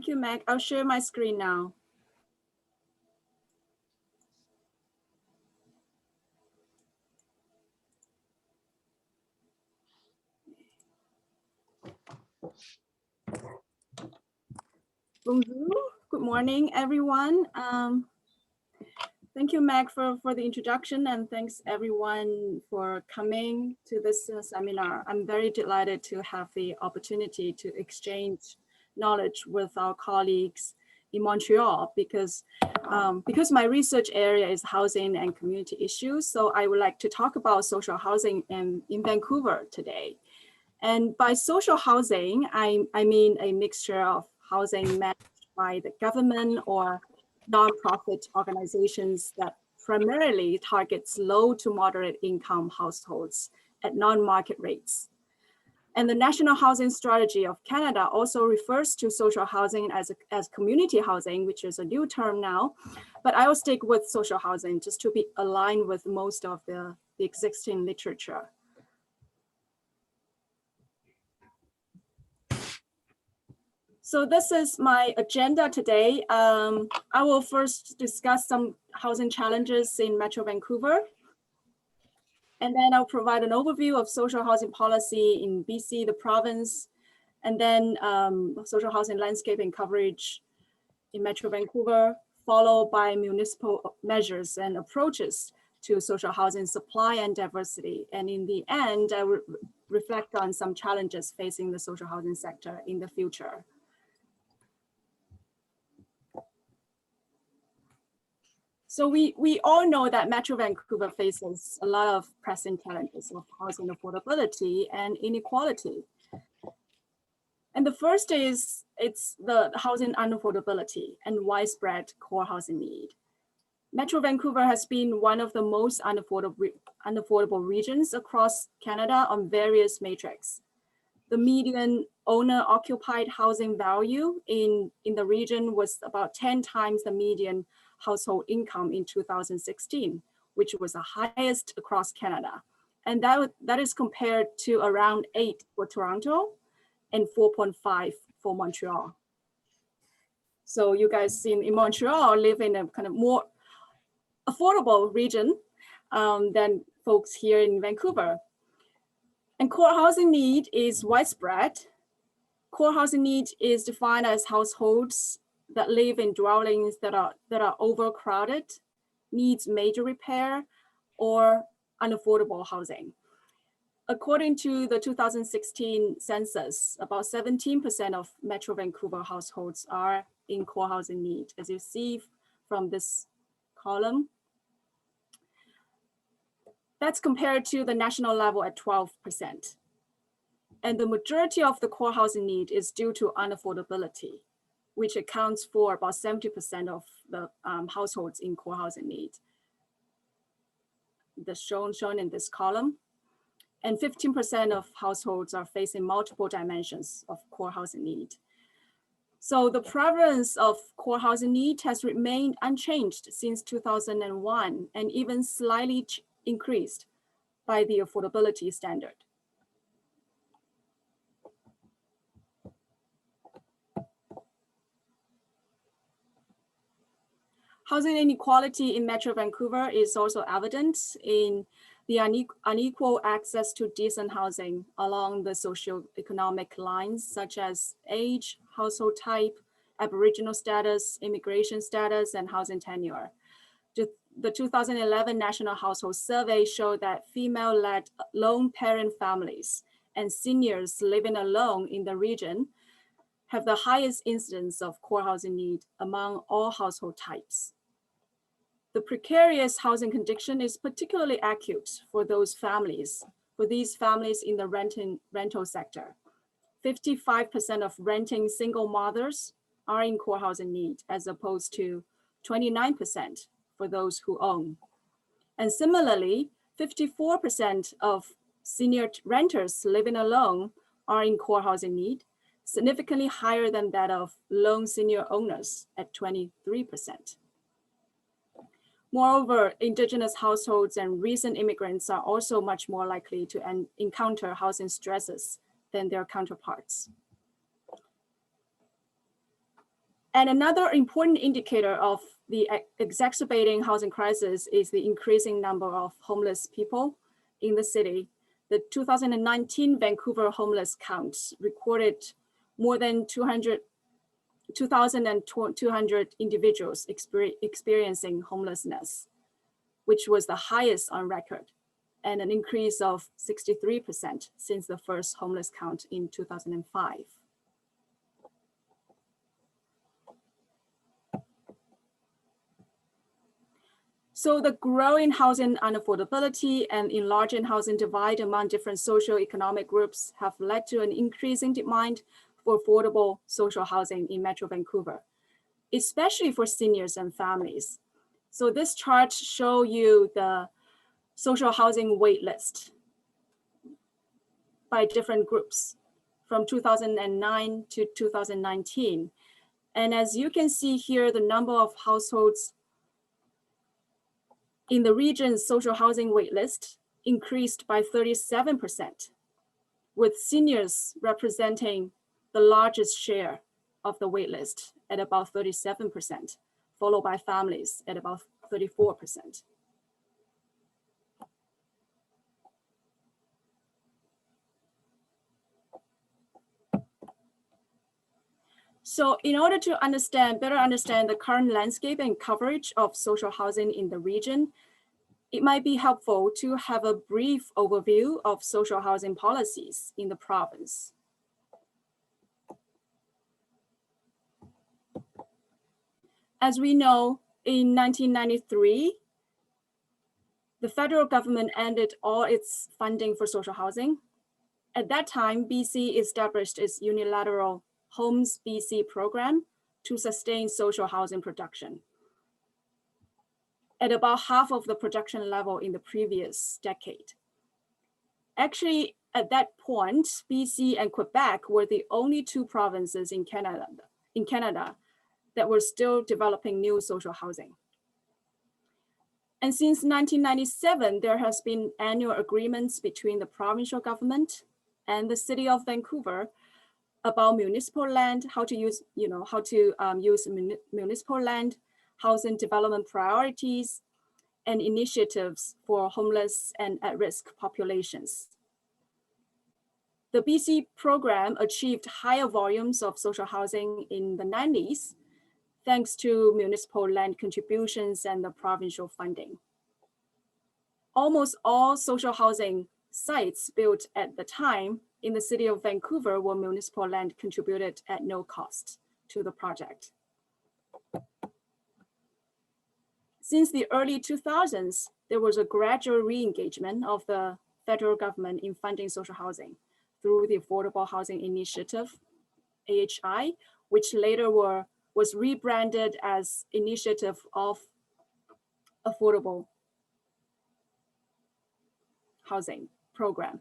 Thank you, Meg. I'll share my screen now. Bonjour. Good morning, everyone. Thank you, Meg, for the introduction, and thanks everyone for coming to this seminar. I'm very delighted to have the opportunity to exchange knowledge with our colleagues in Montreal because my research area is housing and community issues. So I would like to talk about social housing in Vancouver today. And by social housing, I mean a mixture of housing managed by the government or nonprofit organizations that primarily targets low to moderate income households at non-market rates. And the National Housing Strategy of Canada also refers to social housing as community housing, which is a new term now, but I will stick with social housing just to be aligned with most of the existing literature. So this is my agenda today. I will first discuss some housing challenges in Metro Vancouver. And then I'll provide an overview of social housing policy in BC, the province, and then social housing landscape and coverage in Metro Vancouver, followed by municipal measures and approaches to social housing supply and diversity. And in the end, I will reflect on some challenges facing the social housing sector in the future. So we all know that Metro Vancouver faces a lot of pressing challenges of housing affordability and inequality. And the first is it's the housing unaffordability and widespread core housing need. Metro Vancouver has been one of the most unaffordable regions across Canada on various metrics. The median owner-occupied housing value in the region was about 10 times the median household income in 2016, which was the highest across Canada. And that is compared to around 8 for Toronto and 4.5 for Montreal. So you guys in Montreal live in a kind of more affordable region than folks here in Vancouver. And core housing need is widespread. Core housing need is defined as households that live in dwellings that are overcrowded, needs major repair, or unaffordable housing. According to the 2016 census, about 17% of Metro Vancouver households are in core housing need, as you see from this column. That's compared to the national level at 12%. And the majority of the core housing need is due to unaffordability, which accounts for about 70% of the households in core housing need. That's shown in this column. And 15% of households are facing multiple dimensions of core housing need. So the prevalence of core housing need has remained unchanged since 2001 and even slightly increased by the affordability standard. Housing inequality in Metro Vancouver is also evident in the unequal access to decent housing along the socio-economic lines, such as age, household type, Aboriginal status, immigration status, and housing tenure. The 2011 National Household Survey showed that female-led lone parent families and seniors living alone in the region have the highest incidence of core housing need among all household types. The precarious housing condition is particularly acute for these families in the rental sector. 55% of renting single mothers are in core housing need, as opposed to 29% for those who own. And similarly, 54% of senior renters living alone are in core housing need, significantly higher than that of lone senior owners at 23%. Moreover, Indigenous households and recent immigrants are also much more likely to encounter housing stresses than their counterparts. And another important indicator of the exacerbating housing crisis is the increasing number of homeless people in the city. The 2019 Vancouver homeless count recorded more than 2,200 individuals experiencing homelessness, which was the highest on record, and an increase of 63% since the first homeless count in 2005. So the growing housing unaffordability and enlarging housing divide among different socio-economic groups have led to an increasing demand for affordable social housing in Metro Vancouver, especially for seniors and families. So this chart shows you the social housing wait list by different groups from 2009 to 2019. And as you can see here, the number of households in the region's social housing waitlist increased by 37%, with seniors representing the largest share of the waitlist at about 37%, followed by families at about 34%. So in order to better understand the current landscape and coverage of social housing in the region, it might be helpful to have a brief overview of social housing policies in the province. As we know, in 1993, the federal government ended all its funding for social housing. At that time, BC established its unilateral Homes BC program to sustain social housing production at about half of the production level in the previous decade. Actually, at that point, BC and Quebec were the only two provinces in Canada that were still developing new social housing. And since 1997, there has been annual agreements between the provincial government and the city of Vancouver about municipal land, how to use municipal land, housing development priorities, and initiatives for homeless and at-risk populations. The BC program achieved higher volumes of social housing in the 90s, thanks to municipal land contributions and the provincial funding. Almost all social housing sites built at the time in the city of Vancouver were municipal land contributed at no cost to the project. Since the early 2000s, there was a gradual re-engagement of the federal government in funding social housing through the Affordable Housing Initiative, AHI, which later was rebranded as Initiative of Affordable Housing Program.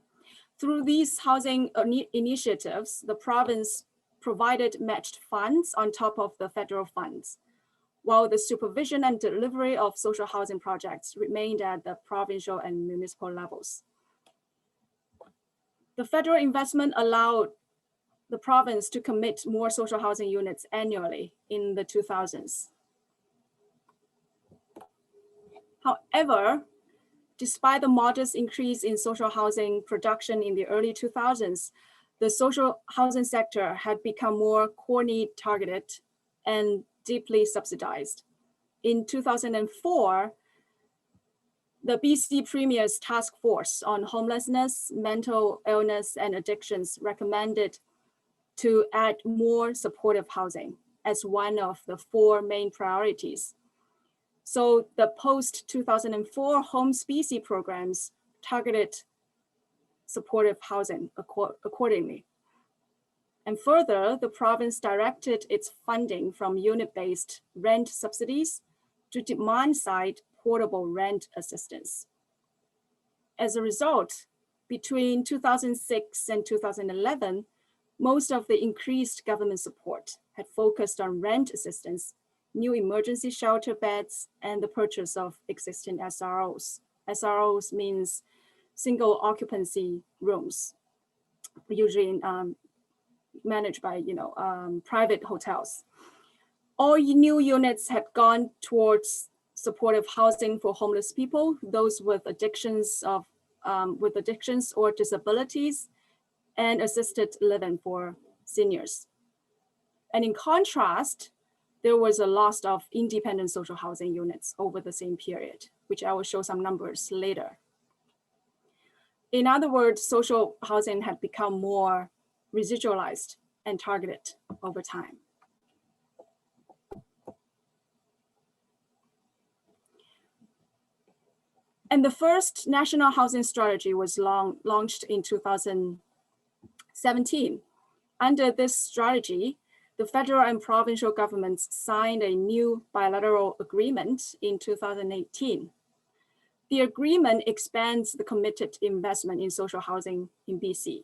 Through these housing initiatives, the province provided matched funds on top of the federal funds, while the supervision and delivery of social housing projects remained at the provincial and municipal levels. The federal investment allowed the province to commit more social housing units annually in the 2000s. However, despite the modest increase in social housing production in the early 2000s, the social housing sector had become more core need targeted and deeply subsidized. In 2004, the BC Premier's Task Force on Homelessness, Mental Illness, and Addictions recommended to add more supportive housing as one of the 4 main priorities. So the post-2004 Homes BC programs targeted supportive housing accordingly. And further, the province directed its funding from unit-based rent subsidies to demand-side portable rent assistance. As a result, between 2006 and 2011, most of the increased government support had focused on rent assistance, new emergency shelter beds, and the purchase of existing SROs. SROs means single occupancy rooms, usually managed by private hotels. All new units had gone towards supportive housing for homeless people, those with addictions or disabilities, and assisted living for seniors. And in contrast, there was a loss of independent social housing units over the same period, which I will show some numbers later. In other words, social housing had become more residualized and targeted over time. And the first national housing strategy was launched in 2017. Under this strategy, the federal and provincial governments signed a new bilateral agreement in 2018. The agreement expands the committed investment in social housing in BC.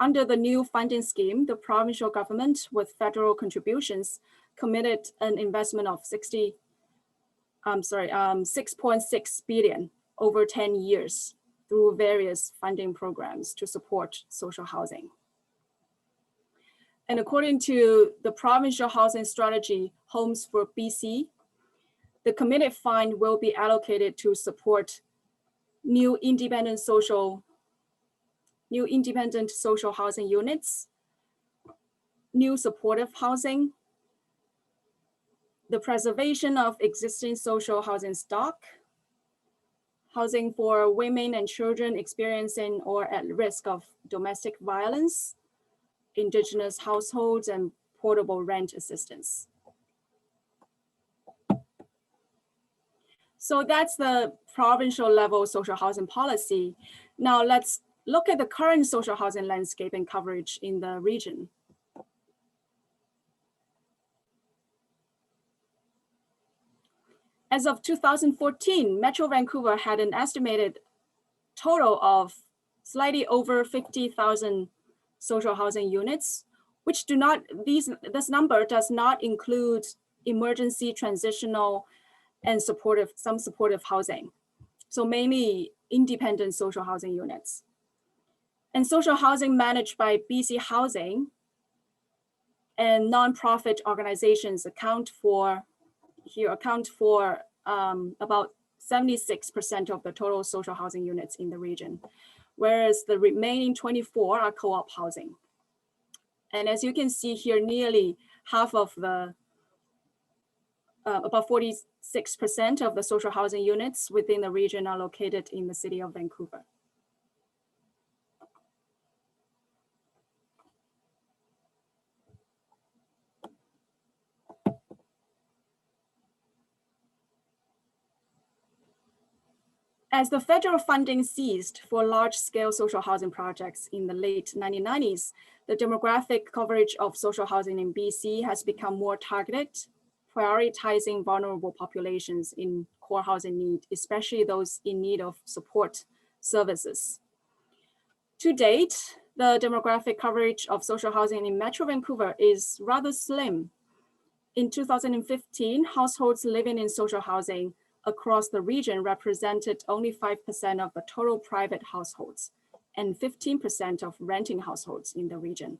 Under the new funding scheme, the provincial government with federal contributions committed an investment of 6.6 billion over 10 years through various funding programs to support social housing. And according to the provincial housing strategy, Homes for BC, the committed fund will be allocated to support new independent social housing units, new supportive housing, the preservation of existing social housing stock, housing for women and children experiencing or at risk of domestic violence, Indigenous households, and portable rent assistance. So that's the provincial level social housing policy. Now let's look at the current social housing landscape and coverage in the region. As of 2014, Metro Vancouver had an estimated total of slightly over 50,000 social housing units, which this number does not include emergency, transitional, and some supportive housing. So mainly independent social housing units. And social housing managed by BC Housing and nonprofit organizations account for about 76% of the total social housing units in the region, whereas the remaining 24 are co-op housing. And as you can see here, nearly half of the, about 46% of the social housing units within the region are located in the city of Vancouver. As the federal funding ceased for large-scale social housing projects in the late 1990s, the demographic coverage of social housing in BC has become more targeted, prioritizing vulnerable populations in core housing need, especially those in need of support services. To date, the demographic coverage of social housing in Metro Vancouver is rather slim. In 2015, households living in social housing across the region represented only 5% of the total private households and 15% of renting households in the region.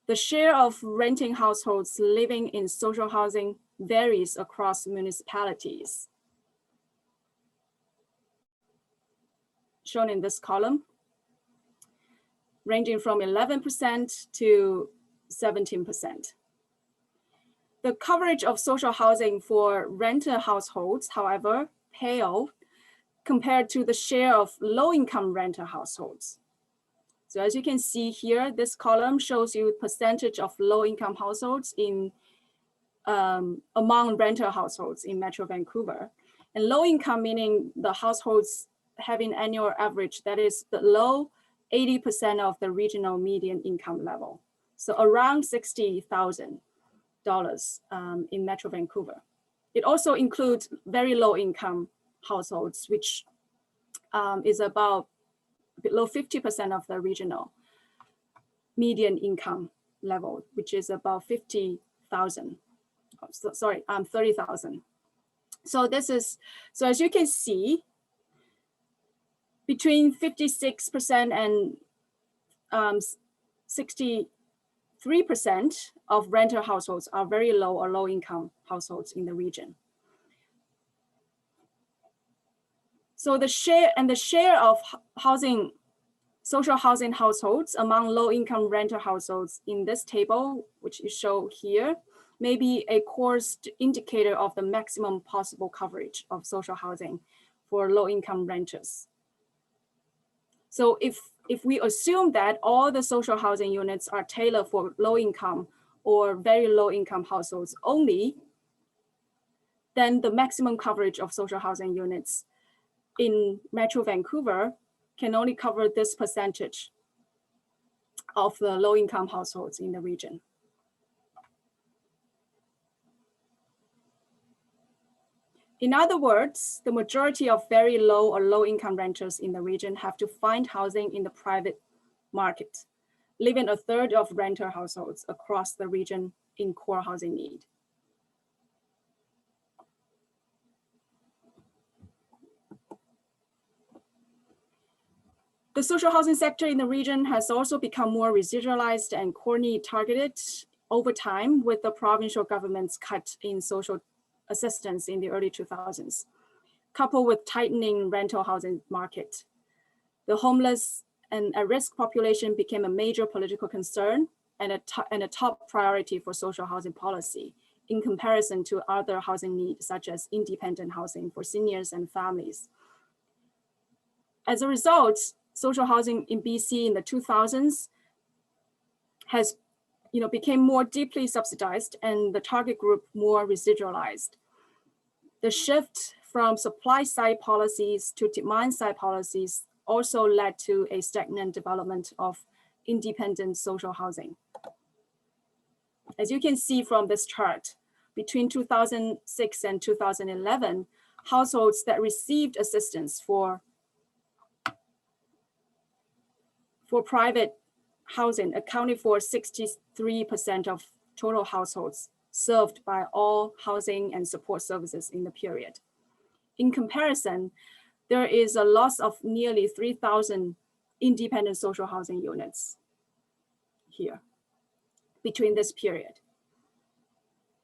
The share of renting households living in social housing varies across municipalities, shown in this column, ranging from 11% to 17%. The coverage of social housing for renter households, however, pale compared to the share of low-income renter households. So as you can see here, this column shows you percentage of low-income households in among renter households in Metro Vancouver. And low-income meaning the households having annual average that is below 80% of the regional median income level. So around $60,000 in Metro Vancouver. It also includes very low income households, which is about below 50% of the regional median income level, which is about 50,000. Sorry, 30,000. So so as you can see, between 56% and 60 3% of renter households are very low or low income households in the region. So the share of housing, social housing households among low income renter households in this table, which is shown here, may be a coarse indicator of the maximum possible coverage of social housing for low income renters. So if we assume that all the social housing units are tailored for low income or very low income households only, then the maximum coverage of social housing units in Metro Vancouver can only cover this percentage of the low income households in the region. In other words, the majority of very low or low income renters in the region have to find housing in the private market, leaving a third of renter households across the region in core housing need. The social housing sector in the region has also become more residualized and core-need targeted over time with the provincial government's cut in social assistance in the early 2000s, coupled with tightening rental housing market. The homeless and at-risk population became a major political concern and a top priority for social housing policy in comparison to other housing needs, such as independent housing for seniors and families. As a result, social housing in BC in the 2000s has became more deeply subsidized and the target group more residualized. The shift from supply side policies to demand side policies also led to a stagnant development of independent social housing. As you can see from this chart, between 2006 and 2011, households that received assistance for private housing accounted for 63% of total households served by all housing and support services in the period. In comparison, there is a loss of nearly 3,000 independent social housing units here between this period.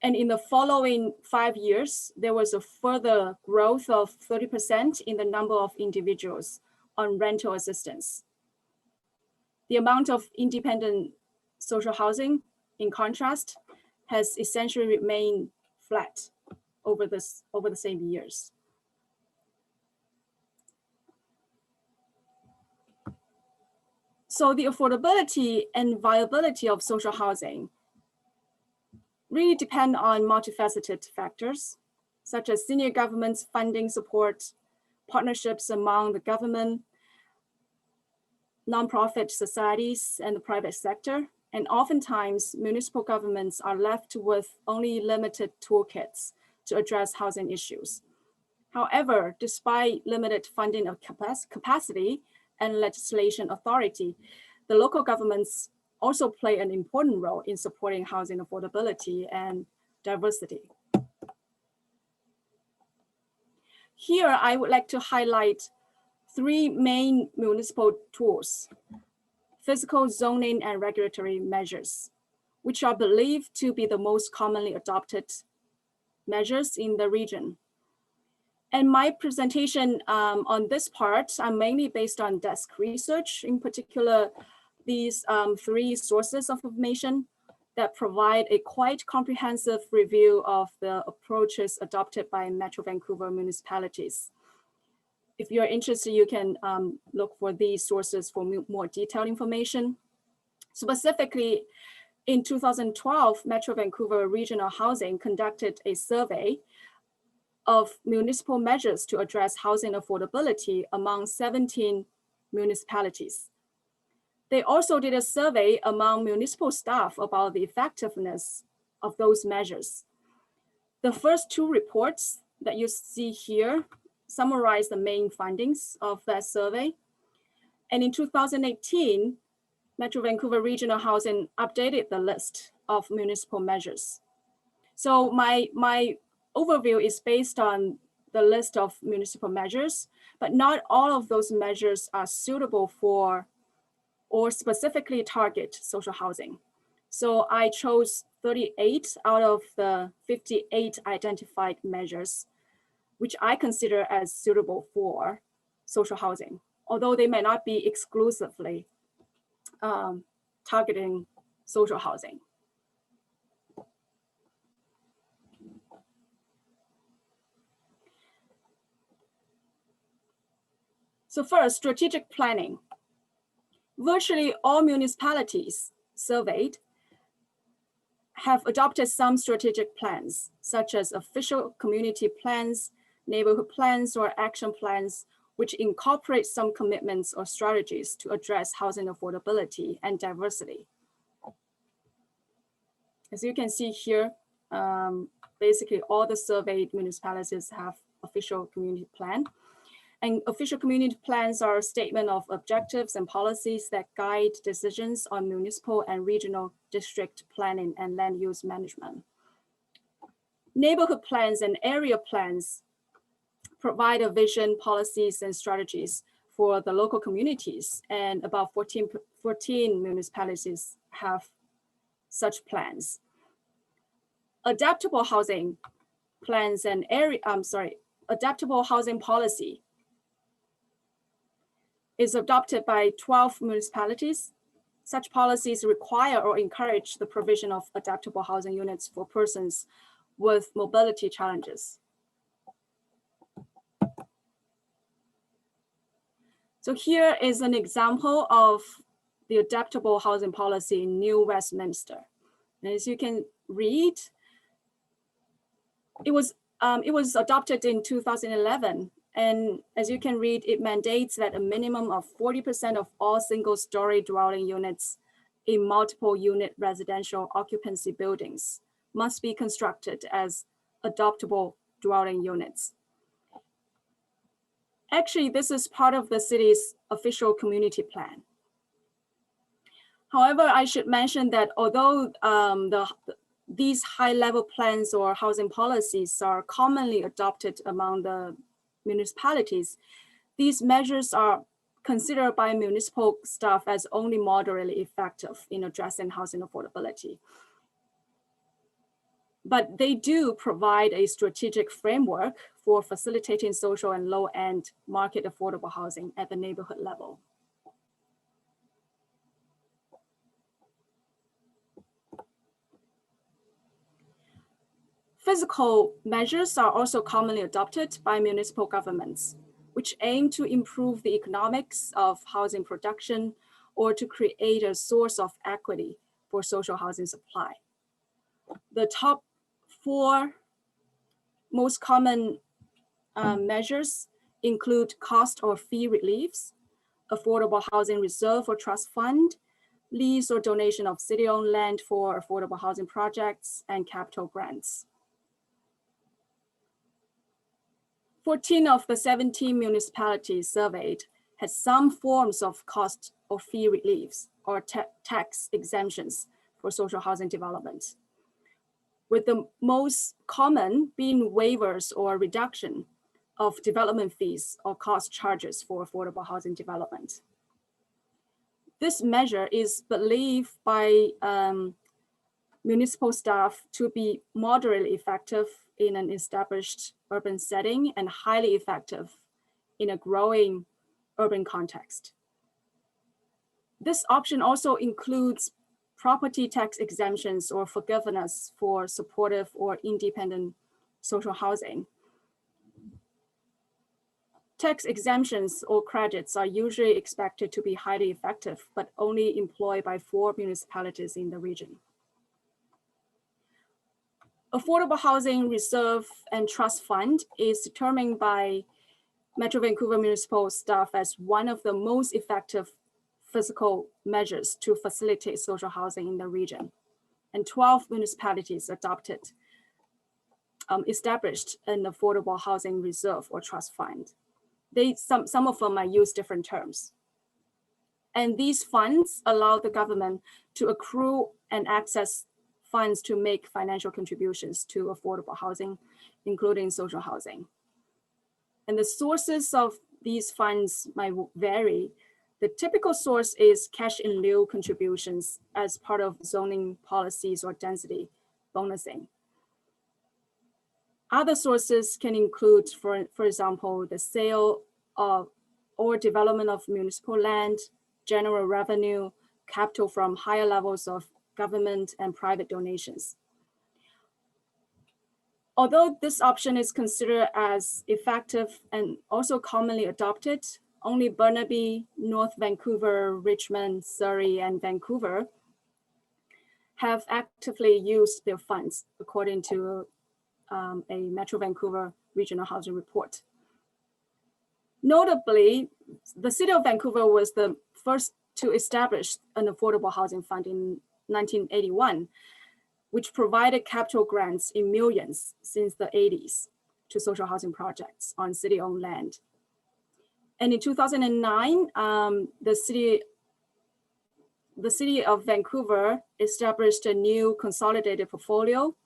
And in the following 5 years, there was a further growth of 30% in the number of individuals on rental assistance. The amount of independent social housing, in contrast, has essentially remained flat over the same years. So the affordability and viability of social housing really depend on multifaceted factors, such as senior government's funding support, partnerships among the government, nonprofit societies, and the private sector. And oftentimes, municipal governments are left with only limited toolkits to address housing issues. However, despite limited funding of capacity and legislation authority, the local governments also play an important role in supporting housing affordability and diversity. Here, I would like to highlight 3 main municipal tools: physical, zoning, and regulatory measures, which are believed to be the most commonly adopted measures in the region. And my presentation on this part, I'm mainly based on desk research, in particular, these 3 sources of information that provide a quite comprehensive review of the approaches adopted by Metro Vancouver municipalities. If you're interested, you can look for these sources for more detailed information. Specifically, in 2012, Metro Vancouver Regional Housing conducted a survey of municipal measures to address housing affordability among 17 municipalities. They also did a survey among municipal staff about the effectiveness of those measures. The first 2 reports that you see here summarize the main findings of that survey. And in 2018, Metro Vancouver Regional Housing updated the list of municipal measures. So my overview is based on the list of municipal measures, but not all of those measures are suitable for or specifically target social housing. So I chose 38 out of the 58 identified measures, which I consider as suitable for social housing, although they may not be exclusively targeting social housing. So first, strategic planning. Virtually all municipalities surveyed have adopted some strategic plans, such as official community plans, neighborhood plans, or action plans, which incorporate some commitments or strategies to address housing affordability and diversity. As you can see here, basically all the surveyed municipalities have official community plan. And official community plans are a statement of objectives and policies that guide decisions on municipal and regional district planning and land use management. Neighborhood plans and area plans provide a vision, policies, and strategies for the local communities, and about 14 municipalities have such plans. Adaptable housing plans and adaptable housing policy is adopted by 12 municipalities. Such policies require or encourage the provision of adaptable housing units for persons with mobility challenges. So here is an example of the adaptable housing policy in New Westminster. And as you can read, it was adopted in 2011. And as you can read, it mandates that a minimum of 40% of all single-story dwelling units in multiple unit residential occupancy buildings must be constructed as adaptable dwelling units. Actually, this is part of the city's official community plan. However, I should mention that although these high-level plans or housing policies are commonly adopted among the municipalities, these measures are considered by municipal staff as only moderately effective in addressing housing affordability. But they do provide a strategic framework for facilitating social and low-end market affordable housing at the neighborhood level. Physical measures are also commonly adopted by municipal governments, which aim to improve the economics of housing production or to create a source of equity for social housing supply. The top 4 most common measures include cost or fee reliefs, affordable housing reserve or trust fund, lease or donation of city-owned land for affordable housing projects, and capital grants. 14 of the 17 municipalities surveyed had some forms of cost or fee reliefs or tax exemptions for social housing development, with the most common being waivers or reduction of development fees or cost charges for affordable housing development. This measure is believed by municipal staff to be moderately effective in an established urban setting and highly effective in a growing urban context. This option also includes property tax exemptions or forgiveness for supportive or independent social housing. Tax exemptions or credits are usually expected to be highly effective, but only employed by 4 municipalities in the region. Affordable Housing Reserve and Trust Fund is determined by Metro Vancouver municipal staff as one of the most effective physical measures to facilitate social housing in the region. And 12 municipalities established an Affordable Housing Reserve or Trust Fund. Some of them might use different terms. And these funds allow the government to accrue and access funds to make financial contributions to affordable housing, including social housing. And the sources of these funds might vary, The typical source is cash in lieu contributions as part of zoning policies or density bonusing. Other sources can include, for example, the sale of or development of municipal land, general revenue, capital from higher levels of government and private donations. Although this option is considered as effective and also commonly adopted, only Burnaby, North Vancouver, Richmond, Surrey, and Vancouver have actively used their funds, according to a Metro Vancouver regional housing report. Notably, the city of Vancouver was the first to establish an affordable housing fund in 1981, which provided capital grants in millions since the 80s to social housing projects on city-owned land. And in 2009, the city of Vancouver established a new consolidated portfolio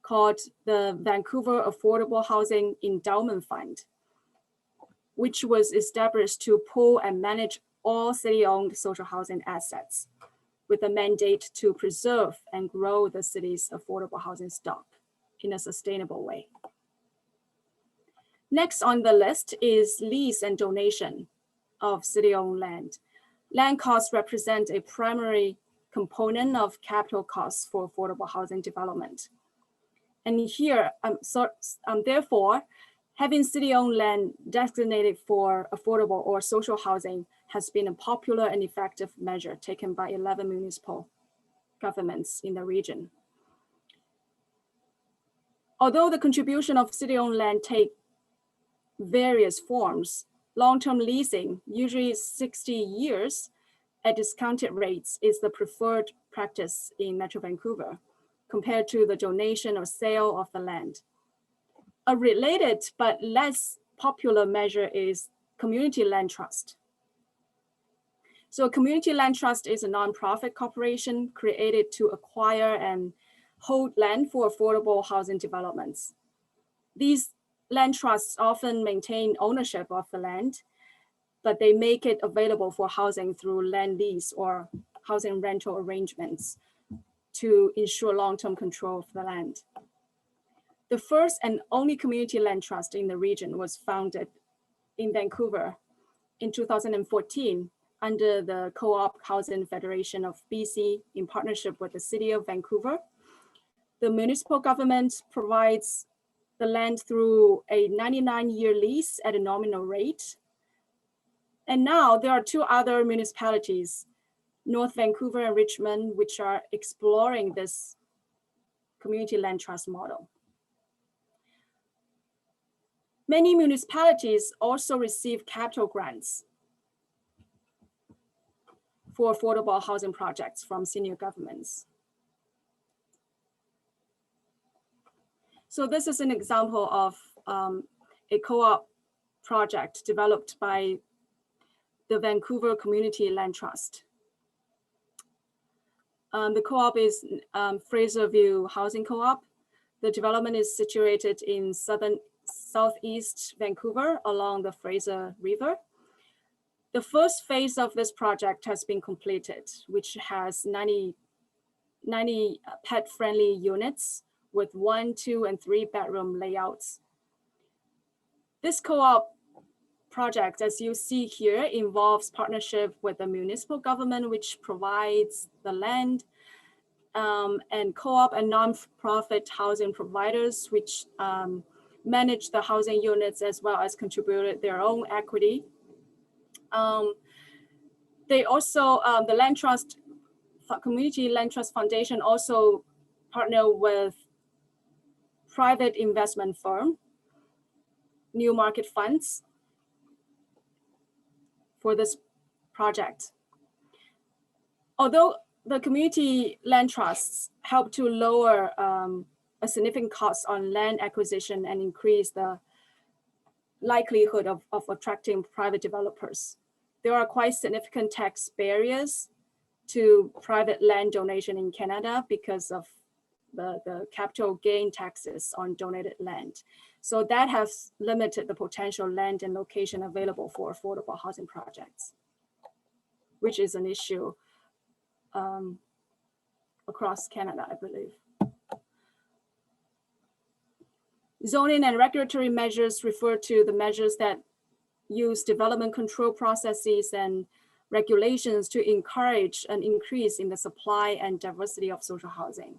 called the Vancouver Affordable Housing Endowment Fund, which was established to pool and manage all city-owned social housing assets with a mandate to preserve and grow the city's affordable housing stock in a sustainable way. Next on the list is lease and donation of city-owned land. Land costs represent a primary component of capital costs for affordable housing development. And here, therefore, having city-owned land designated for affordable or social housing has been a popular and effective measure taken by 11 municipal governments in the region. Although the contribution of city-owned land take various forms, long-term leasing, usually 60 years at discounted rates, is the preferred practice in Metro Vancouver compared to the donation or sale of the land. A related but less popular measure is community land trust. So a community land trust is a nonprofit corporation created to acquire and hold land for affordable housing developments. These land trusts often maintain ownership of the land, but they make it available for housing through land lease or housing rental arrangements to ensure long-term control of the land. The first and only community land trust in the region was founded in Vancouver in 2014 under the Co-op Housing Federation of BC in partnership with the City of Vancouver. The municipal government provides the land through a 99-year lease at a nominal rate. And now there are two other municipalities, North Vancouver and Richmond, which are exploring this community land trust model. Many municipalities also receive capital grants for affordable housing projects from senior governments. So this is an example of a co-op project developed by the Vancouver Community Land Trust. The co-op is Fraserview Housing Co-op. The development is situated in southeast Vancouver along the Fraser River. The first phase of this project has been completed, which has 90 pet-friendly units with 1, 2, and 3 bedroom layouts. This co-op project, as you see here, involves partnership with the municipal government, which provides the land, and co-op and non-profit housing providers, which manage the housing units as well as contributed their own equity. They also, the Land Trust, Community Land Trust Foundation also partner with private investment firm, New Market Funds, for this project. Although the community land trusts help to lower a significant cost on land acquisition and increase the likelihood of attracting private developers, there are quite significant tax barriers to private land donation in Canada because of the capital gain taxes on donated land. So that has limited the potential land and location available for affordable housing projects. which is an issue across Canada, I believe. Zoning and regulatory measures refer to the measures that use development control processes and regulations to encourage an increase in the supply and diversity of social housing.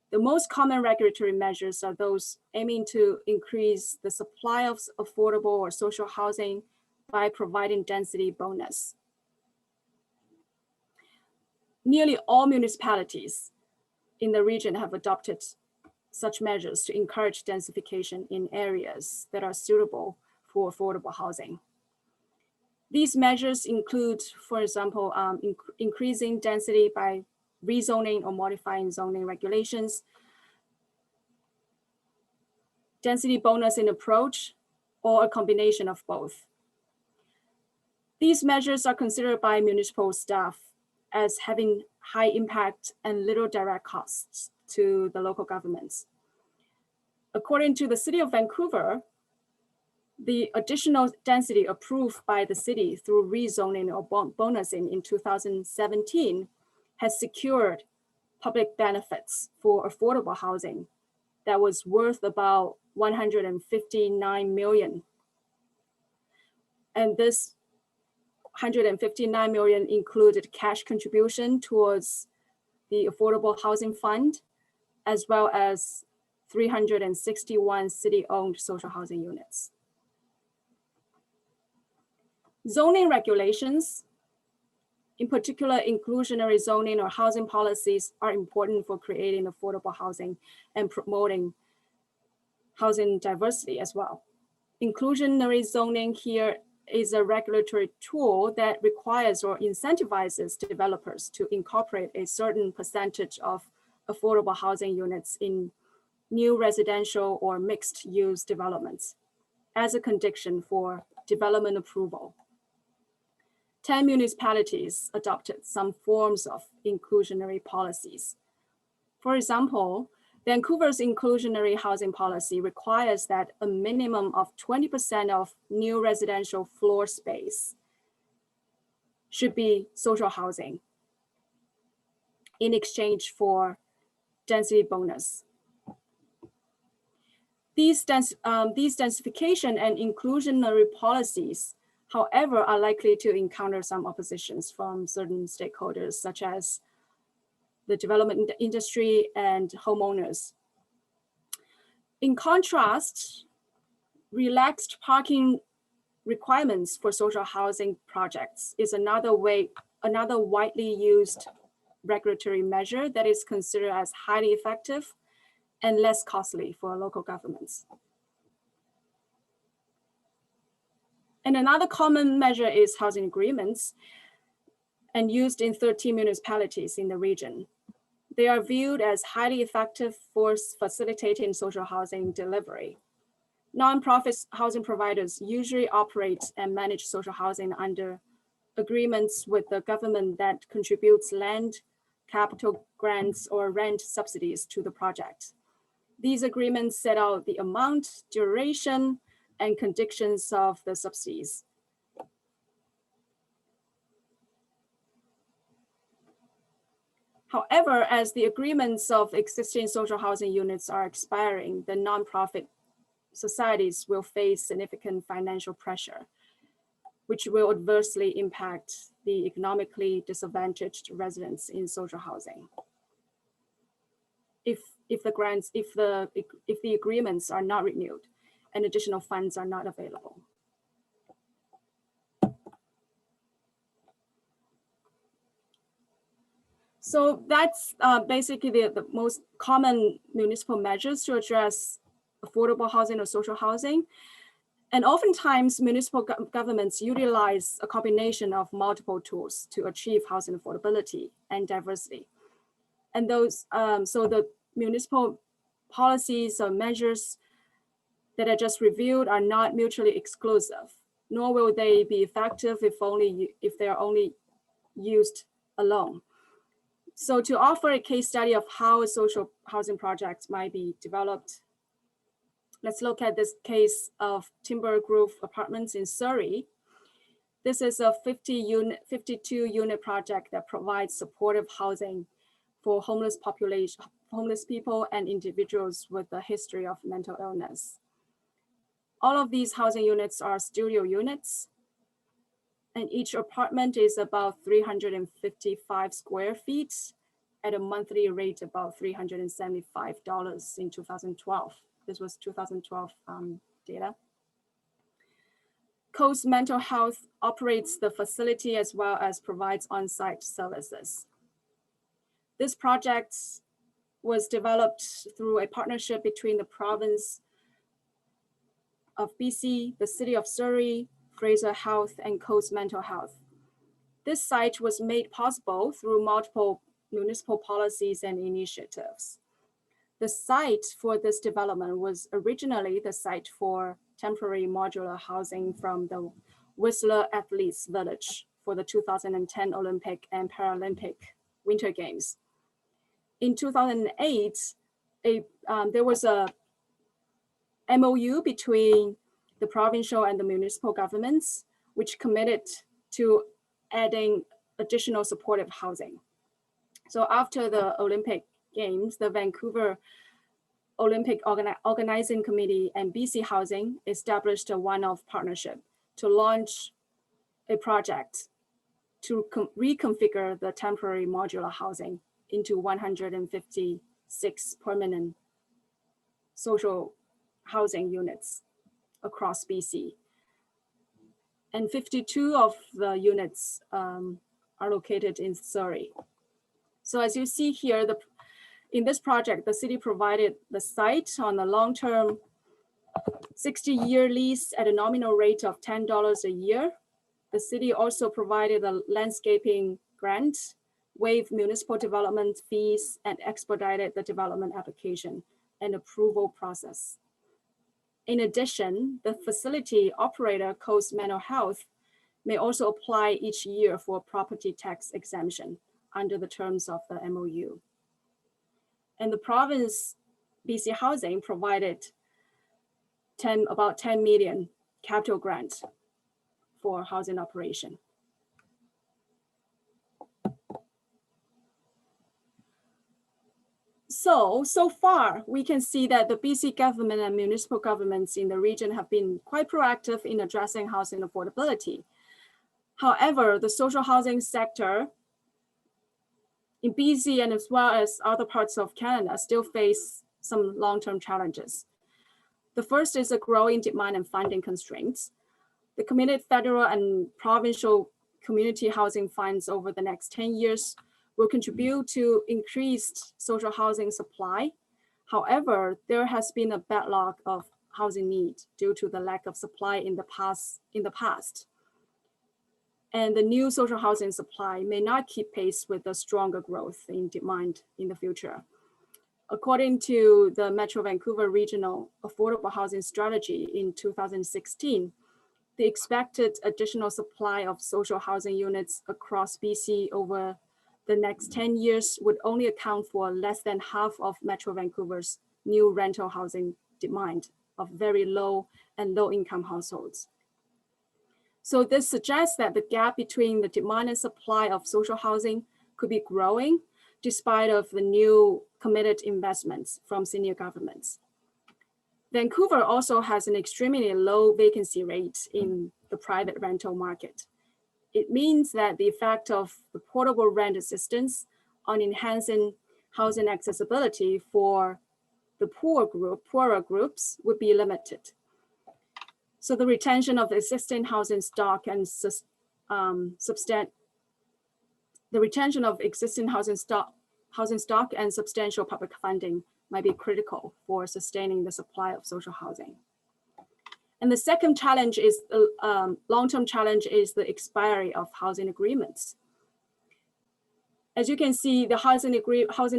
The most common regulatory measures are those aiming to increase the supply of affordable or social housing by providing density bonus. Nearly all municipalities in the region have adopted such measures to encourage densification in areas that are suitable for affordable housing. These measures include, for example, increasing density by rezoning or modifying zoning regulations, density bonus in approach, or a combination of both. These measures are considered by municipal staff as having high impact and little direct costs to the local governments. According to the City of Vancouver, the additional density approved by the city through rezoning or bonusing in 2017 has secured public benefits for affordable housing that was worth about $159 million. And this $159 million included cash contribution towards the Affordable Housing Fund, as well as 361 city-owned social housing units. Zoning regulations, in particular inclusionary zoning or housing policies, are important for creating affordable housing and promoting housing diversity as well. Inclusionary zoning here is a regulatory tool that requires or incentivizes developers to incorporate a certain percentage of affordable housing units in new residential or mixed use developments as a condition for development approval. 10 municipalities adopted some forms of inclusionary policies. For example, Vancouver's inclusionary housing policy requires that a minimum of 20% of new residential floor space should be social housing in exchange for density bonus. These densification and inclusionary policies, however, are likely to encounter some oppositions from certain stakeholders, such as the development industry and homeowners. In contrast, relaxed parking requirements for social housing projects is another widely used regulatory measure that is considered as highly effective and less costly for local governments. And another common measure is housing agreements, and used in 13 municipalities in the region. They are viewed as highly effective for facilitating social housing delivery. Nonprofit housing providers usually operate and manage social housing under agreements with the government that contributes land, capital grants, or rent subsidies to the project. These agreements set out the amount, duration, and conditions of the subsidies. However, as the agreements of existing social housing units are expiring, the nonprofit societies will face significant financial pressure, which will adversely impact the economically disadvantaged residents in social housing. If the agreements are not renewed and additional funds are not available. So that's basically the most common municipal measures to address affordable housing or social housing. And oftentimes municipal governments utilize a combination of multiple tools to achieve housing affordability and diversity. And those, so the municipal policies or measures that I just reviewed are not mutually exclusive, nor will they be effective if they are only used alone. So to offer a case study of how a social housing project might be developed, let's look at this case of Timber Grove Apartments in Surrey. This is a 52 unit project that provides supportive housing for homeless people and individuals with a history of mental illness. All of these housing units are studio units, and each apartment is about 355 square feet at a monthly rate about $375 in 2012. This was 2012 data. Coast Mental Health operates the facility as well as provides on-site services. This project was developed through a partnership between the province of BC, the city of Surrey, Fraser Health, and Coast Mental Health. This site was made possible through multiple municipal policies and initiatives. The site for this development was originally the site for temporary modular housing from the Whistler Athletes Village for the 2010 Olympic and Paralympic Winter Games. In 2008, there was a MOU between the provincial and the municipal governments, which committed to adding additional supportive housing. So after the Olympic Games, the Vancouver Olympic Organizing Committee and BC Housing established a one-off partnership to launch a project to reconfigure the temporary modular housing into 156 permanent social housing units across BC. And 52 of the units are located in Surrey. So as you see here, in this project, the city provided the site on a long-term 60-year lease at a nominal rate of $10 a year. The city also provided a landscaping grant, waived municipal development fees, and expedited the development application and approval process. In addition, the facility operator, Coast Mental Health, may also apply each year for property tax exemption under the terms of the MOU. And the province, BC Housing, provided about 10 million capital grant for housing operation. So far, we can see that the BC government and municipal governments in the region have been quite proactive in addressing housing affordability. However, the social housing sector in BC and as well as other parts of Canada still face some long-term challenges. The first is a growing demand and funding constraints. The committed federal and provincial community housing funds over the next 10 years will contribute to increased social housing supply. However, there has been a backlog of housing need due to the lack of supply in the past. And the new social housing supply may not keep pace with the stronger growth in demand in the future. According to the Metro Vancouver Regional Affordable Housing Strategy in 2016, the expected additional supply of social housing units across BC over the next 10 years would only account for less than half of Metro Vancouver's new rental housing demand of very low and low income households. So this suggests that the gap between the demand and supply of social housing could be growing despite of the new committed investments from senior governments. Vancouver also has an extremely low vacancy rate in the private rental market. It means that the effect of the portable rent assistance on enhancing housing accessibility for the poorer groups would be limited. So the retention of existing housing stock and substantial public funding might be critical for sustaining the supply of social housing. And the second challenge is long-term challenge is the expiry of housing agreements. As you can see, the housing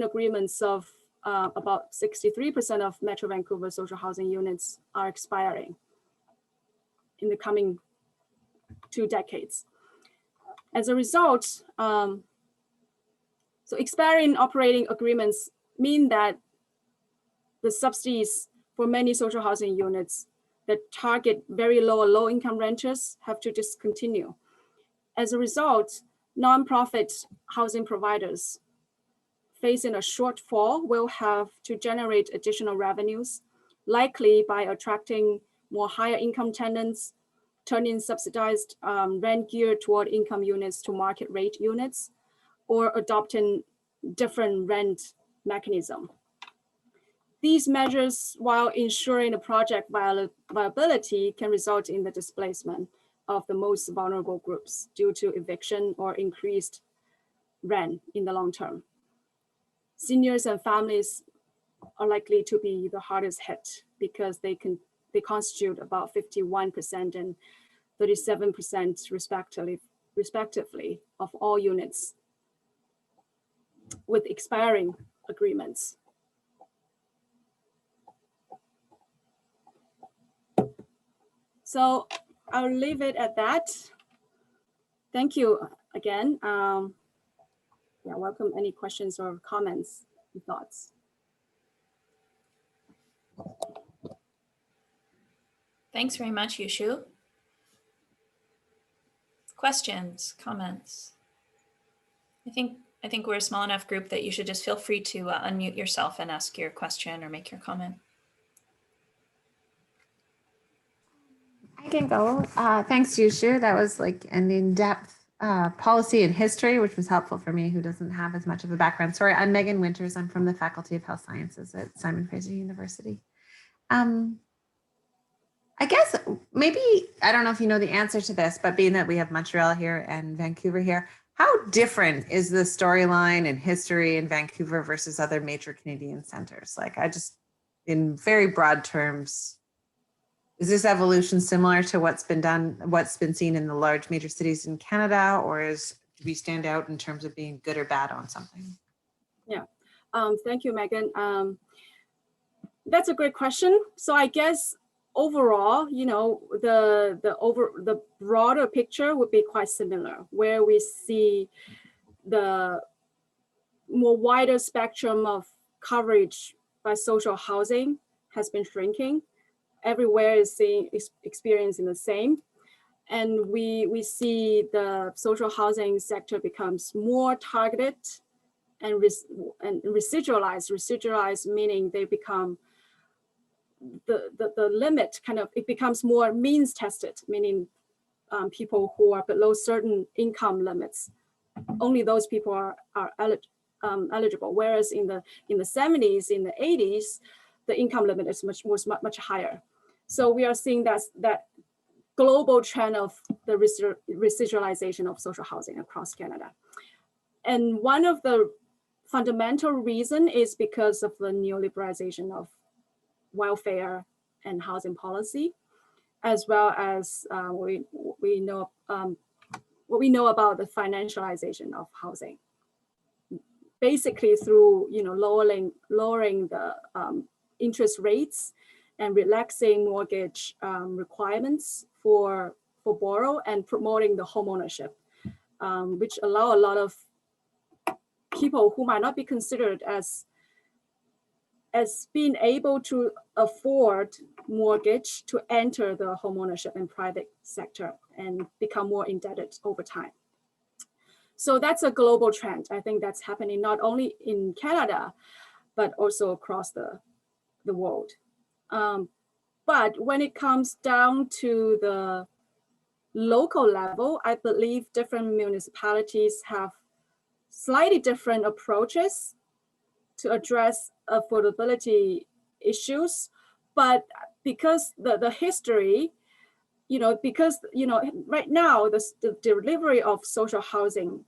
agreements of about 63% of Metro Vancouver social housing units are expiring in the coming 2 decades. As a result, so expiring operating agreements mean that the subsidies for many social housing units that target very low or low income renters have to discontinue. As a result, nonprofit housing providers facing a shortfall will have to generate additional revenues, likely by attracting more higher income tenants, turning subsidized rent geared toward income units to market rate units, or adopting different rent mechanism. These measures, while ensuring the project viability, can result in the displacement of the most vulnerable groups due to eviction or increased rent in the long term. Seniors and families are likely to be the hardest hit because they constitute about 51% and 37% respectively of all units with expiring agreements. So I'll leave it at that. Thank you again. Yeah, welcome any questions or comments and thoughts. Thanks very much, Yushu. Questions, comments? I think we're a small enough group that you should just feel free to unmute yourself and ask your question or make your comment. I can go. Thanks, Yushu. That was like an in-depth policy and history, which was helpful for me, who doesn't have as much of a background. Sorry, I'm Megan Winters. I'm from the Faculty of Health Sciences at Simon Fraser University. I guess maybe, I don't know if you know the answer to this, but being that we have Montreal here and Vancouver here, how different is the storyline and history in Vancouver versus other major Canadian centers? Like, I just, in very broad terms, is this evolution similar to what's been seen in the large major cities in Canada, or do we stand out in terms of being good or bad on something? Yeah, thank you, Megan. That's a great question. So I guess overall, you know, the broader picture would be quite similar, where we see the more wider spectrum of coverage by social housing has been shrinking. Everywhere is experiencing the same. And we see the social housing sector becomes more targeted and residualized. Residualized meaning they become the limit kind of, it becomes more means tested, meaning people who are below certain income limits, only those people are eligible. Whereas in the 70s, in the 80s, the income limit is much higher. So we are seeing that global trend of the residualization of social housing across Canada. And one of the fundamental reason is because of the neoliberalization of welfare and housing policy, as well as what we know about the financialization of housing. Basically through, you know, lowering the interest rates and relaxing mortgage requirements for borrow and promoting the home ownership, which allow a lot of people who might not be considered as being able to afford mortgage to enter the home ownership and private sector and become more indebted over time. So that's a global trend. I think that's happening not only in Canada, but also across the world. But when it comes down to the local level, I believe different municipalities have slightly different approaches to address affordability issues. But because the history, you know, because, you know, right now the delivery of social housing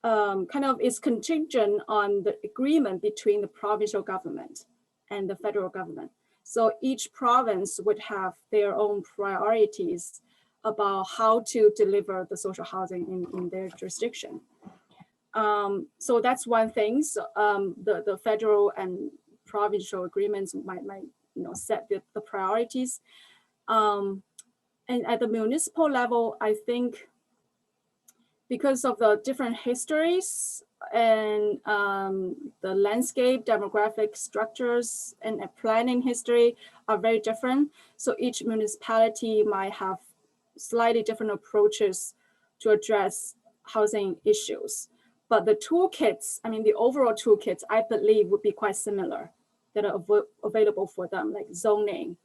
kind of is contingent on the agreement between the provincial government and the federal government. So each province would have their own priorities about how to deliver the social housing in their jurisdiction. So that's one thing. So, the federal and provincial agreements might you know, set the priorities. And at the municipal level, I think because of the different histories and the landscape, demographic structures, and planning history are very different. So each municipality might have slightly different approaches to address housing issues. But the toolkits, I mean, the overall toolkits, I believe would be quite similar that are available for them, like zoning,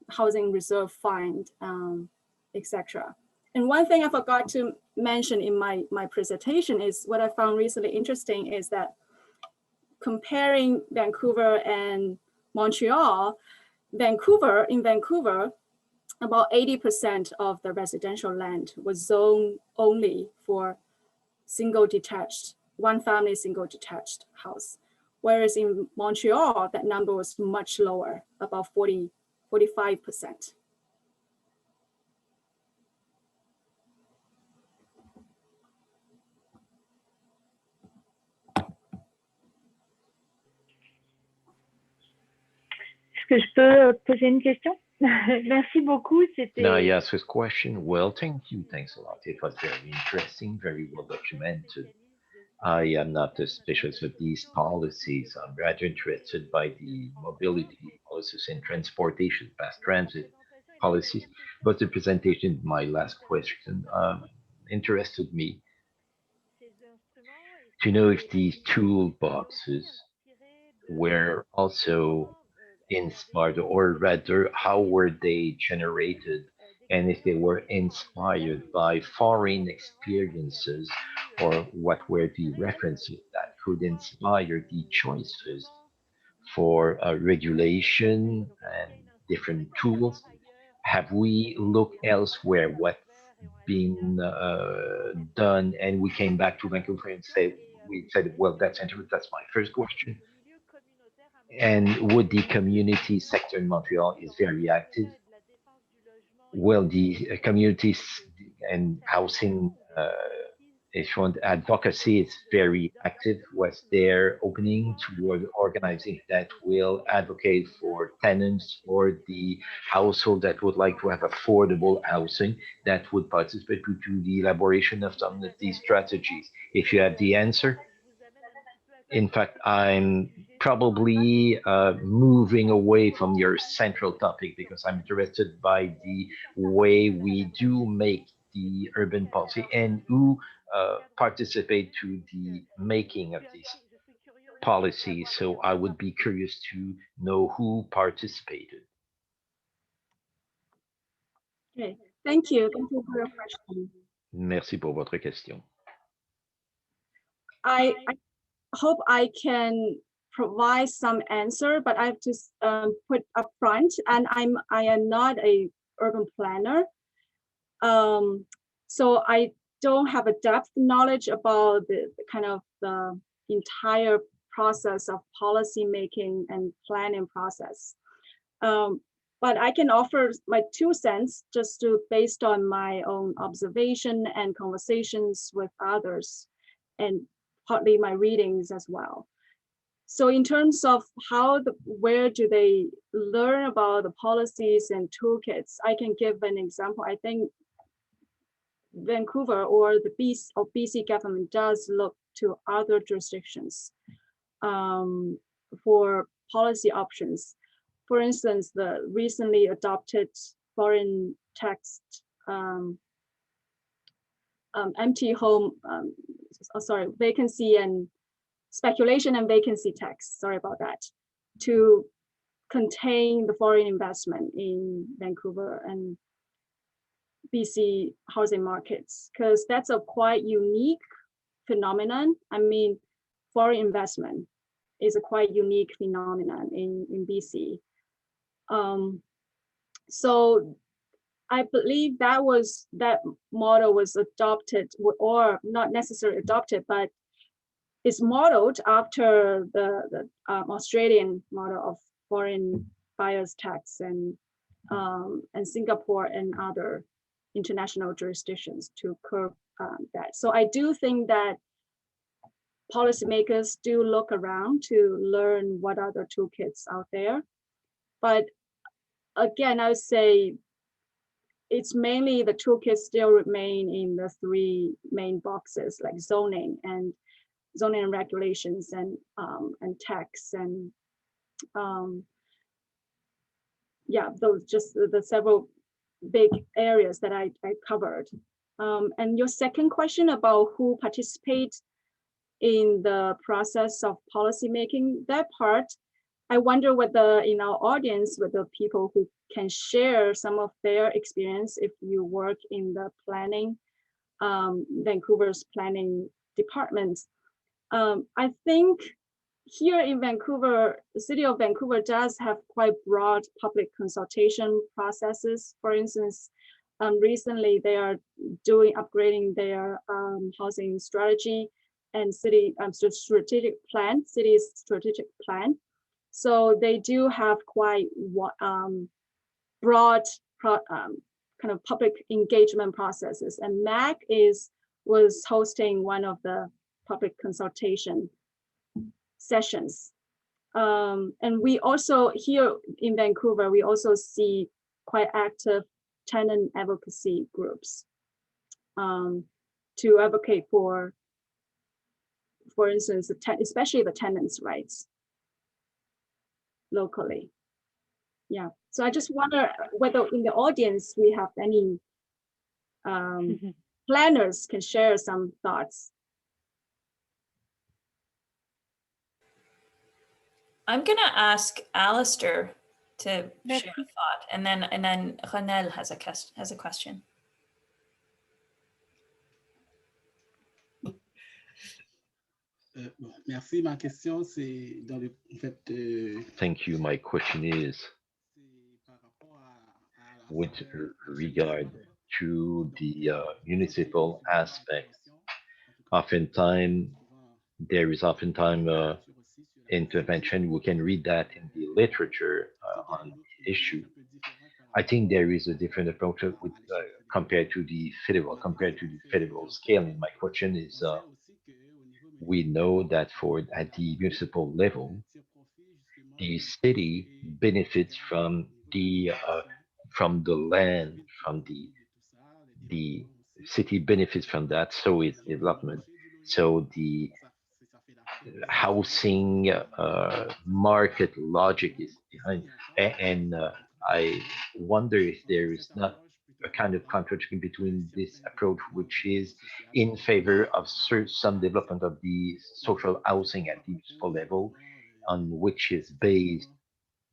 housing reserve fund, etc. And one thing I forgot to mention in my presentation is what I found recently interesting is that comparing Vancouver and Montreal, in Vancouver, about 80% of the residential land was zoned only for one family single detached house. Whereas in Montreal, that number was much lower, about 45%. Est-ce que je peux poser une question? Merci beaucoup. Can I ask a question? Well, thank you. Thanks a lot. It was very interesting, very well documented. I am not a specialist of these policies. I'm rather interested by the mobility policies and transportation, mass transit policies. But the presentation, my last question, interested me to know if these toolboxes were also inspired, or rather, how were they generated, and if they were inspired by foreign experiences, or what were the references that could inspire the choices for regulation and different tools. Have we looked elsewhere what's been done, and we came back to Vancouver and we said, well, that's interesting. That's my first question. And would the community sector in Montreal is very active? Well, the communities and housing advocacy is very active. Was there opening toward organizing that will advocate for tenants or the household that would like to have affordable housing that would participate to the elaboration of some of these strategies? If you have the answer. In fact, I'm probably moving away from your central topic because I'm interested by the way we do make the urban policy and who participate to the making of these policies. So I would be curious to know who participated. Okay, thank you. Thank you for your question. Merci pour votre question. I hope I can provide some answer, but I've just put up front, and I am not a urban planner. So I don't have a depth knowledge about the kind of the entire process of policy making and planning process. But I can offer my 2 cents just based on my own observation and conversations with others, and partly my readings as well. So in terms of where do they learn about the policies and toolkits, I can give an example. I think Vancouver or the BC government does look to other jurisdictions for policy options. For instance, the recently adopted foreign tax empty home, vacancy and speculation and vacancy tax, sorry about that, to contain the foreign investment in Vancouver and BC housing markets, because that's a quite unique phenomenon. I mean, foreign investment is a quite unique phenomenon in BC. So I believe that model was adopted, or not necessarily adopted, but is modeled after the Australian model of foreign buyers tax and Singapore and other international jurisdictions to curb that. So I do think that policymakers do look around to learn what other toolkits out there. But again, I would say it's mainly the toolkits still remain in the 3 main boxes, like zoning and regulations and tax and yeah, those just the several big areas that I covered. And your second question about who participates in the process of policymaking, that part, I wonder whether in our audience, whether people who can share some of their experience if you work in the planning, Vancouver's planning department. I think here in Vancouver, the city of Vancouver does have quite broad public consultation processes. For instance, recently they are upgrading their housing strategy and city strategic plan, city's strategic plan. So they do have quite broad kind of public engagement processes. And MAC was hosting one of the public consultation sessions. And we also, here in Vancouver, we also see quite active tenant advocacy groups to advocate for instance, especially the tenants' rights locally. Yeah, so I just wonder whether in the audience we have any planners can share some thoughts. I'm gonna ask Alistair to Merci. share a thought, and then Renelle has a question. Merci. Ma question, c'est dans le en fait. Thank you. My question is Par rapport à with regard to the municipal aspect. Oftentimes, there is intervention. We can read that in the literature on the issue. I think there is a different approach with, compared to the federal scale. And my question is, we know that at the municipal level, the city benefits from the land, from the city benefits from that, so its development. So the housing market logic is behind, and I wonder if there is not a kind of contradiction between this approach, which is in favor of some development of the social housing at the municipal level, on which is based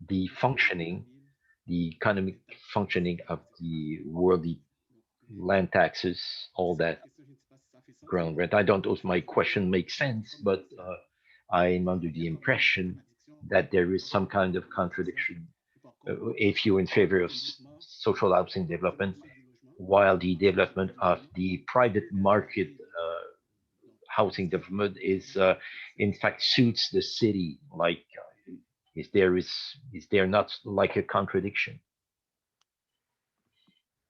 the economic functioning of the worldly land taxes, all that ground rent. I don't know if my question makes sense, but I'm under the impression that there is some kind of contradiction if you're in favor of social housing development, while the development of the private market housing development is in fact suits the city. Like, is there not like a contradiction?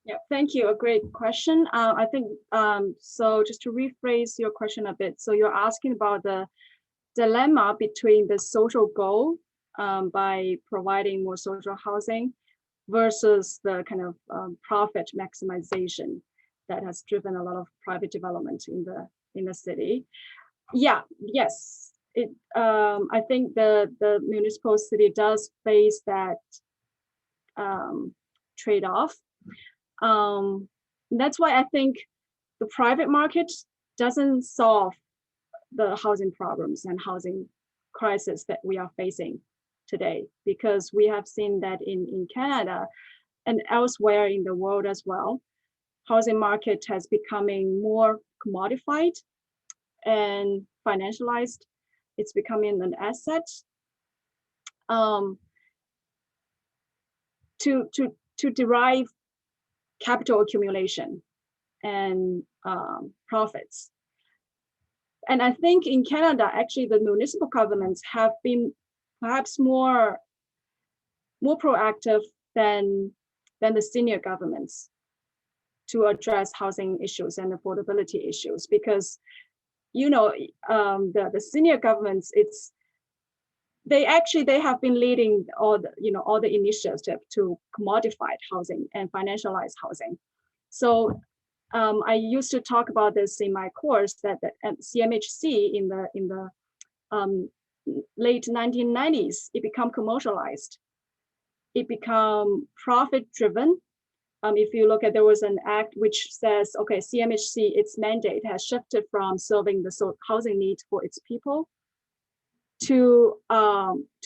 Yeah, thank you. A great question. I think so. Just to rephrase your question a bit, so you're asking about the dilemma between the social goal by providing more social housing versus the kind of profit maximization that has driven a lot of private development in the city. Yeah, yes. I think the municipal city does face that trade-off. That's why I think the private market doesn't solve the housing problems and housing crisis that we are facing today, because we have seen that in Canada and elsewhere in the world as well, housing market has becoming more commodified and financialized. It's becoming an asset to derive capital accumulation and profits. And I think in Canada, actually, the municipal governments have been perhaps more proactive than the senior governments to address housing issues and affordability issues, because the senior governments, they have been leading all the initiatives to commodify housing and financialize housing. So I used to talk about this in my course, that the CMHC in the late 1990s, it became commercialized. it become profit driven. If you look at, there was an act which says, okay, CMHC, its mandate has shifted from serving the housing needs for its people to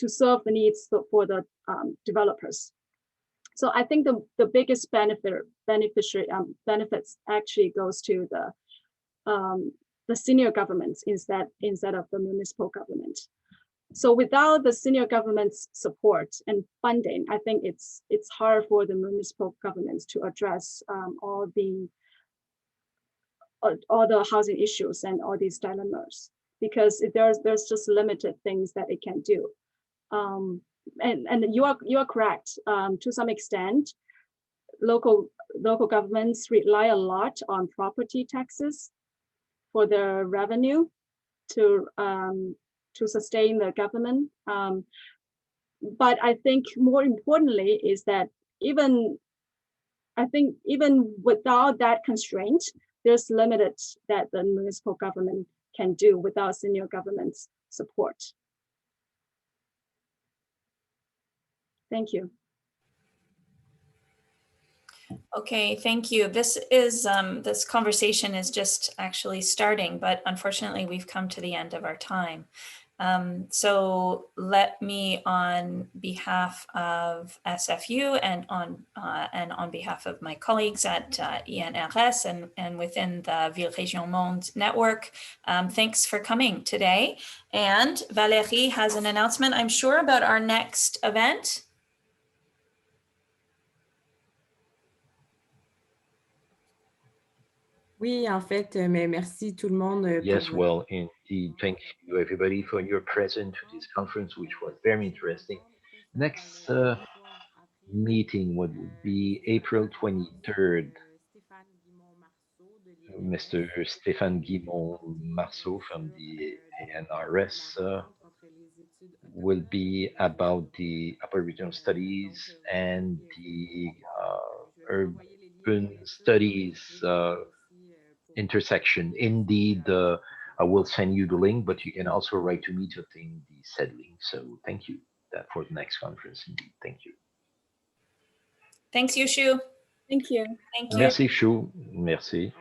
serve the needs for the developers. So I think the biggest benefits actually goes to the senior governments instead of the municipal government. So without the senior government's support and funding, I think it's hard for the municipal governments to address all the housing issues and all these dilemmas, because there's just limited things that it can do. And you are correct, to some extent. Local governments rely a lot on property taxes for their revenue to sustain the government. But I think more importantly is that even without that constraint, there's limited that the municipal government can do without senior government's support. Thank you. Okay, thank you. This conversation is just actually starting, but unfortunately we've come to the end of our time. So let me, on behalf of SFU and on behalf of my colleagues at INRS and within the Ville Région Monde network, thanks for coming today. And Valérie has an announcement, I'm sure, about our next event. Oui, en fait, mais merci tout le monde. Yes, pour, well, indeed. Thank you, everybody, for your presence to this conference, which was very interesting. Next meeting would be April 23rd. Mr. Stéphane Guimont-Marceau from the INRS will be about the Aboriginal studies and the urban studies intersection. Indeed, I will send you the link, but you can also write to me to obtain the said link. So thank you for the next conference. Indeed, thank you. Thanks, Yushu. Thank you. Thank you. Merci, Chou. Merci.